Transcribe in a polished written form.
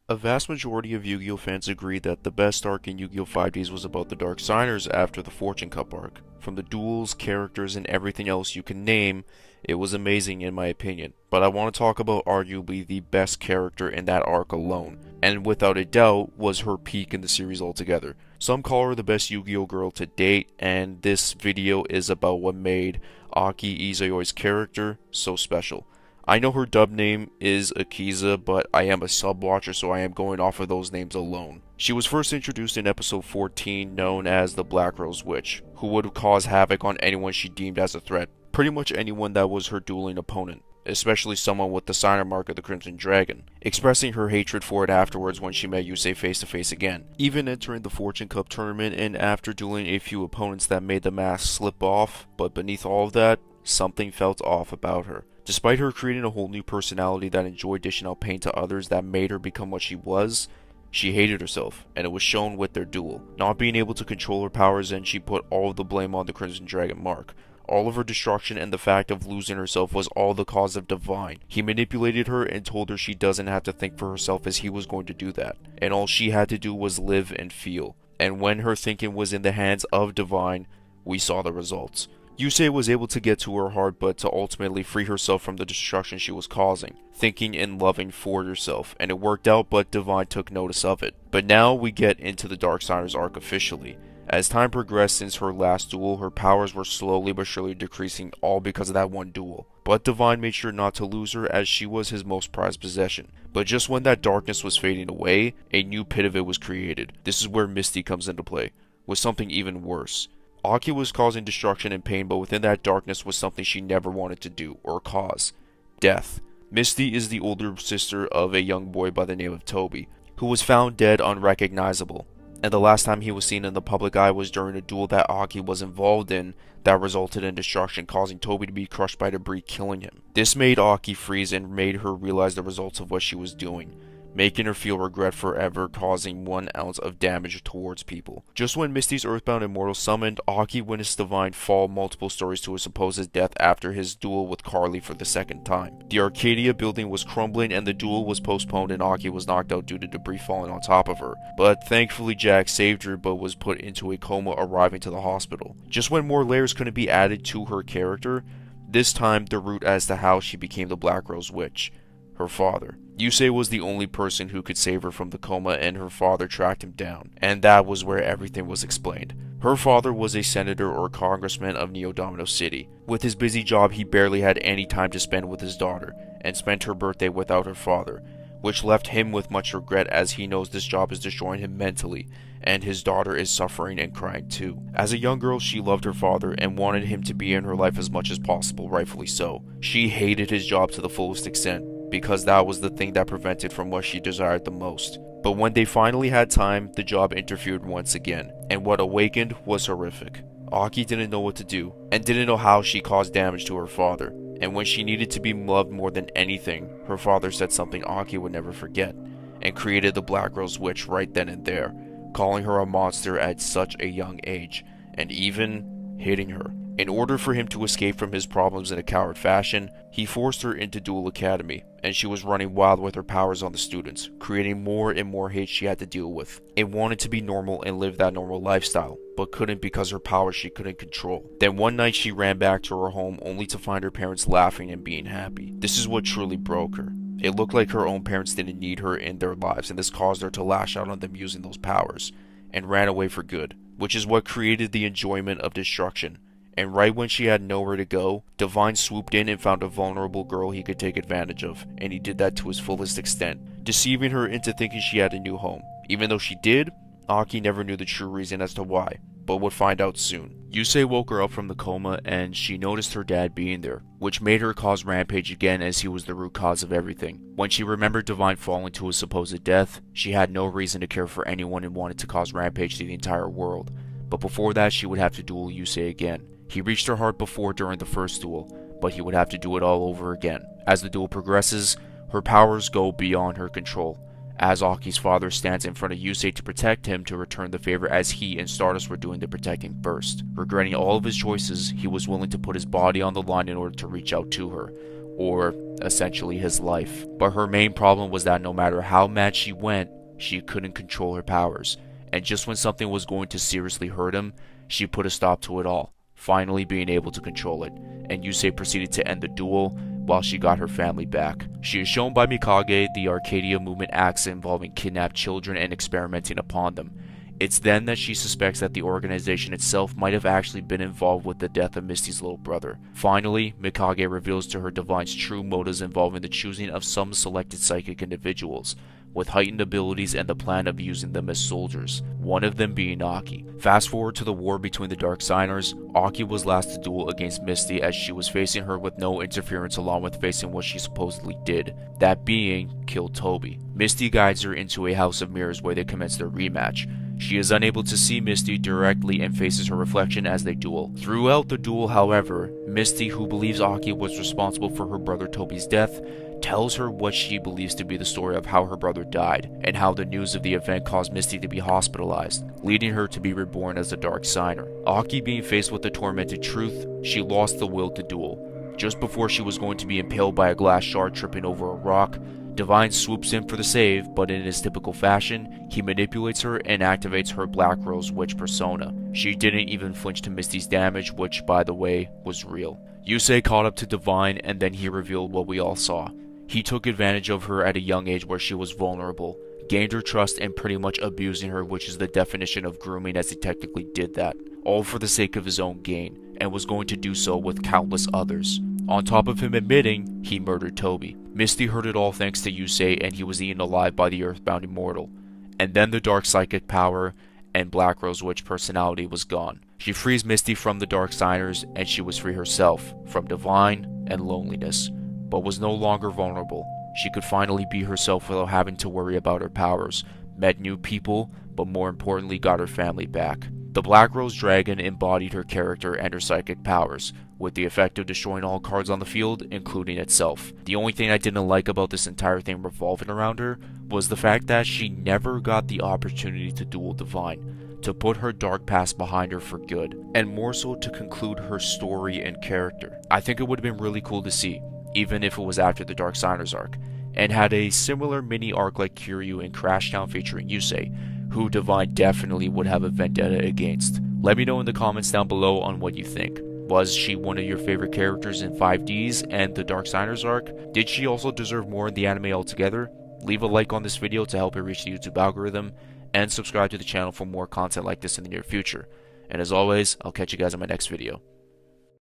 A vast majority of Yu-Gi-Oh fans agree that the best arc in Yu-Gi-Oh! 5Ds was about the Dark Signers after the Fortune Cup arc. From the duels, characters, and everything else you can name, it was amazing in my opinion. But I want to talk about arguably the best character in that arc alone, and without a doubt was her peak in the series altogether. Some call her the best Yu-Gi-Oh girl to date, and this video is about what made Aki Izayoi's character so special. I know her dub name is Akiza, but I am a sub watcher, so I am going off of those names alone. She was first introduced in episode 14, known as the Black Rose Witch, who would cause havoc on anyone she deemed as a threat. Pretty much anyone that was her dueling opponent, especially someone with the signer mark of the Crimson Dragon, expressing her hatred for it afterwards when she met Yusei face to face again. Even entering the Fortune Cup tournament and after dueling a few opponents that made the mask slip off, but beneath all of that, something felt off about her. Despite her creating a whole new personality that enjoyed dishing out pain to others that made her become what she was, she hated herself, and it was shown with their duel. Not being able to control her powers, and she put all of the blame on the Crimson Dragon mark. All of her destruction and the fact of losing herself was all the cause of Divine. He manipulated her and told her she doesn't have to think for herself as he was going to do that, and all she had to do was live and feel. And when her thinking was in the hands of Divine, we saw the results. Yusei was able to get to her heart, but to ultimately free herself from the destruction she was causing, thinking and loving for yourself, and it worked out, but Divine took notice of it. But now we get into the Darksiders arc officially. As time progressed since her last duel, her powers were slowly but surely decreasing, all because of that one duel. But Divine made sure not to lose her, as she was his most prized possession. But just when that darkness was fading away, a new pit of it was created. This is where Misty comes into play, with something even worse. Aki was causing destruction and pain, but within that darkness was something she never wanted to do or cause: death. Misty is the older sister of a young boy by the name of Toby, who was found dead unrecognizable, and the last time he was seen in the public eye was during a duel that Aki was involved in that resulted in destruction, causing Toby to be crushed by debris, killing him. This made Aki freeze and made her realize the results of what she was doing, making her feel regret forever causing 1 ounce of damage towards people. Just when Misty's Earthbound Immortal summoned, Aki witnessed Divine fall multiple stories to his supposed death after his duel with Carly for the second time. The Arcadia building was crumbling and the duel was postponed, and Aki was knocked out due to debris falling on top of her. But thankfully Jack saved her, but was put into a coma, arriving to the hospital. Just when more layers couldn't be added to her character, this time the root as to how she became the Black Rose Witch: her father. Yusei was the only person who could save her from the coma, and her father tracked him down, and that was where everything was explained. Her father was a senator or congressman of Neo Domino City. With his busy job, he barely had any time to spend with his daughter, and spent her birthday without her father, which left him with much regret, as he knows this job is destroying him mentally, and his daughter is suffering and crying too. As a young girl, she loved her father and wanted him to be in her life as much as possible, rightfully so. She hated his job to the fullest extent, because that was the thing that prevented from what she desired the most. But when they finally had time, the job interfered once again, and what awakened was horrific. Aki didn't know what to do, and didn't know how she caused damage to her father, and when she needed to be loved more than anything, her father said something Aki would never forget, and created the Black Rose Witch right then and there, calling her a monster at such a young age, and even hitting her. In order for him to escape from his problems in a coward fashion, he forced her into Duel Academy, and she was running wild with her powers on the students, creating more and more hate she had to deal with, and wanted to be normal and live that normal lifestyle, but couldn't because her powers she couldn't control. Then one night she ran back to her home only to find her parents laughing and being happy. This is what truly broke her. It looked like her own parents didn't need her in their lives, and this caused her to lash out on them using those powers, and ran away for good, which is what created the enjoyment of destruction. And right when she had nowhere to go, Divine swooped in and found a vulnerable girl he could take advantage of, and he did that to his fullest extent, deceiving her into thinking she had a new home. Even though she did, Aki never knew the true reason as to why, but would find out soon. Yusei woke her up from the coma, and she noticed her dad being there, which made her cause rampage again, as he was the root cause of everything. When she remembered Divine falling to his supposed death, she had no reason to care for anyone and wanted to cause rampage to the entire world. But before that, she would have to duel Yusei again. He reached her heart before during the first duel, but he would have to do it all over again. As the duel progresses, her powers go beyond her control, as Aki's father stands in front of Yusei to protect him to return the favor, as he and Stardust were doing the protecting first. Regretting all of his choices, he was willing to put his body on the line in order to reach out to her, or essentially his life. But her main problem was that no matter how mad she went, she couldn't control her powers, and just when something was going to seriously hurt him, she put a stop to it all, finally being able to control it, and Yusei proceeded to end the duel while she got her family back. She is shown by Mikage the Arcadia movement acts involving kidnapped children and experimenting upon them. It's then that she suspects that the organization itself might have actually been involved with the death of Misty's little brother. Finally, Mikage reveals to her Divine's true motives involving the choosing of some selected psychic individuals with heightened abilities and the plan of using them as soldiers, one of them being Aki. Fast forward to the war between the Dark Signers, Aki was last to duel against Misty as she was facing her with no interference along with facing what she supposedly did, that being kill Toby. Misty guides her into a house of mirrors where they commence their rematch. She is unable to see Misty directly and faces her reflection as they duel. Throughout the duel, however, Misty, who believes Aki was responsible for her brother Toby's death, tells her what she believes to be the story of how her brother died, and how the news of the event caused Misty to be hospitalized, leading her to be reborn as a Dark Signer. Aki being faced with the tormented truth, she lost the will to duel. Just before she was going to be impaled by a glass shard tripping over a rock, Divine swoops in for the save, but in his typical fashion, he manipulates her and activates her Black Rose Witch persona. She didn't even flinch to Misty's damage, which, by the way, was real. Yusei caught up to Divine, and then he revealed what we all saw. He took advantage of her at a young age where she was vulnerable, gained her trust, and pretty much abusing her, which is the definition of grooming, as he technically did that, all for the sake of his own gain, and was going to do so with countless others. On top of him admitting he murdered Toby. Misty heard it all thanks to Yusei, and he was eaten alive by the Earthbound Immortal. And then the Dark Psychic power and Black Rose Witch personality was gone. She frees Misty from the Dark Signers, and she was free herself from Divine and loneliness, but was no longer vulnerable. She could finally be herself without having to worry about her powers, met new people, but more importantly got her family back. The Black Rose Dragon embodied her character and her psychic powers, with the effect of destroying all cards on the field, including itself. The only thing I didn't like about this entire thing revolving around her was the fact that she never got the opportunity to duel Divine, to put her dark past behind her for good, and more so to conclude her story and character. I think it would have been really cool to see, even if it was after the Dark Signers arc, and had a similar mini arc like Kiryu in Crashtown featuring Yusei, who Divine definitely would have a vendetta against. Let me know in the comments down below on what you think. Was she one of your favorite characters in 5Ds and the Dark Signers arc? Did she also deserve more in the anime altogether? Leave a like on this video to help it reach the YouTube algorithm, and subscribe to the channel for more content like this in the near future. And as always, I'll catch you guys in my next video.